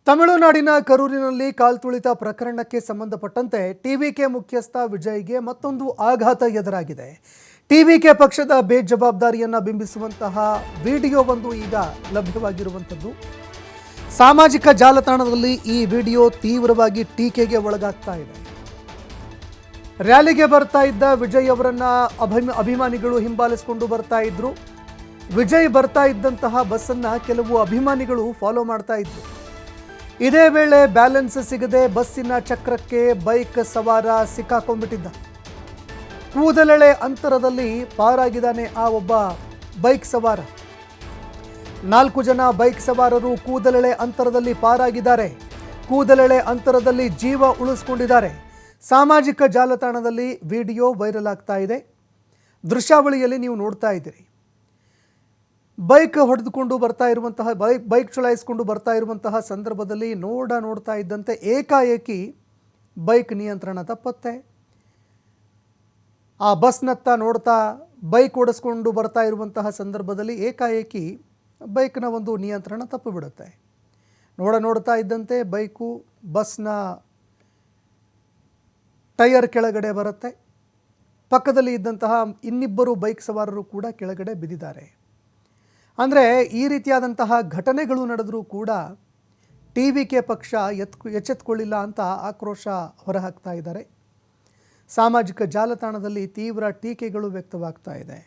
ತಮಿಳುನಾಡಿನ ಕರೂರಿನಲ್ಲಿ ಕಾಲ್ತುಳಿತ ಪ್ರಕರಣಕ್ಕೆ ಸಂಬಂಧಪಟ್ಟಂತೆ ಟಿವಿಕೆ ಮುಖ್ಯಸ್ಥ ವಿಜಯ್ಗೆ ಮತ್ತೊಂದು ಆಘಾತ ಎದುರಾಗಿದೆ. ಟಿವಿಕೆ ಪಕ್ಷದ ಬೇಜವಾಬ್ದಾರಿಯನ್ನು ಬಿಂಬಿಸುವಂತಹ ವಿಡಿಯೋವೊಂದು ಈಗ ಲಭ್ಯವಾಗಿರುವಂಥದ್ದು. ಸಾಮಾಜಿಕ ಜಾಲತಾಣದಲ್ಲಿ ಈ ವಿಡಿಯೋ ತೀವ್ರವಾಗಿ ಟೀಕೆಗೆ ಒಳಗಾಗ್ತಾ ಇದೆ. ರ್ಯಾಲಿಗೆ ಬರ್ತಾ ಇದ್ದ ವಿಜಯ್ ಅವರನ್ನ ಅಭಿಮಾನಿಗಳು ಹಿಂಬಾಲಿಸಿಕೊಂಡು ಬರ್ತಾ ಇದ್ರು. ವಿಜಯ್ ಬರ್ತಾ ಇದ್ದಂತಹ ಬಸ್ಸನ್ನು ಕೆಲವು ಅಭಿಮಾನಿಗಳು ಫಾಲೋ ಮಾಡ್ತಾ ಇದ್ರು. ಇದೇ ವೇಳೆ ಬ್ಯಾಲೆನ್ಸ್ ಸಿಗದೆ ಬಸ್ಸಿನ ಚಕ್ರಕ್ಕೆ ಬೈಕ್ ಸವಾರ ಸಿಕ್ಕಾಕೊಂಡ್ಬಿಟ್ಟಿದ್ದ. ಕೂದಲೆಳೆ ಅಂತರದಲ್ಲಿ ಪಾರಾಗಿದ್ದಾನೆ ಆ ಒಬ್ಬ ಬೈಕ್ ಸವಾರ. 4 ಜನ ಬೈಕ್ ಸವಾರರು ಕೂದಲೆಳೆ ಅಂತರದಲ್ಲಿ ಪಾರಾಗಿದ್ದಾರೆ. ಕೂದಲೆಳೆ ಅಂತರದಲ್ಲಿ ಜೀವ ಉಳಿಸ್ಕೊಂಡಿದ್ದಾರೆ. ಸಾಮಾಜಿಕ ಜಾಲತಾಣದಲ್ಲಿ ವಿಡಿಯೋ ವೈರಲ್ ಆಗ್ತಾ ಇದೆ. ದೃಶ್ಯಾವಳಿಯಲ್ಲಿ ನೀವು ನೋಡ್ತಾ ಇದ್ದೀರಿ. ಬೈಕ್ ಹೊಡೆದುಕೊಂಡು ಬರ್ತಾ ಇರುವಂತಹ ಬೈಕ್ ಚಲಾಯಿಸಿಕೊಂಡು ಬರ್ತಾ ಇರುವಂತಹ ಸಂದರ್ಭದಲ್ಲಿ ನೋಡ್ತಾ ಇದ್ದಂತೆ ಏಕಾಏಕಿ ಬೈಕ್ ನಿಯಂತ್ರಣ ತಪ್ಪುತ್ತೆ. ಆ ಬಸ್ನತ್ತ ನೋಡ್ತಾ ಬೈಕ್ ಓಡಿಸ್ಕೊಂಡು ಬರ್ತಾ ಇರುವಂತಹ ಸಂದರ್ಭದಲ್ಲಿ ಏಕಾಏಕಿ ಬೈಕ್ನ ಒಂದು ನಿಯಂತ್ರಣ ತಪ್ಪು ಬಿಡುತ್ತೆ. ನೋಡ್ತಾ ಇದ್ದಂತೆ ಬೈಕು ಬಸ್ನ ಟೈರ್ ಕೆಳಗಡೆ ಬರುತ್ತೆ. ಪಕ್ಕದಲ್ಲಿ ಇದ್ದಂತಹ ಇನ್ನಿಬ್ಬರು ಬೈಕ್ ಸವಾರರು ಕೂಡ ಕೆಳಗಡೆ ಬಿದ್ದಿದ್ದಾರೆ. ಅಂದರೆ ಈ ರೀತಿಯಾದಂತಹ ಘಟನೆಗಳು ನಡೆದರೂ ಕೂಡ ಟಿವಿಕೆ ಪಕ್ಷ ಎಚ್ಚೆತ್ತುಕೊಳ್ಳಿಲ್ಲ ಅಂತ ಆಕ್ರೋಶ ಹೊರಹಾಕ್ತಾ ಇದ್ದಾರೆ. ಸಾಮಾಜಿಕ ಜಾಲತಾಣದಲ್ಲಿ ತೀವ್ರ ಟೀಕೆಗಳು ವ್ಯಕ್ತವಾಗ್ತಾ ಇದೆ.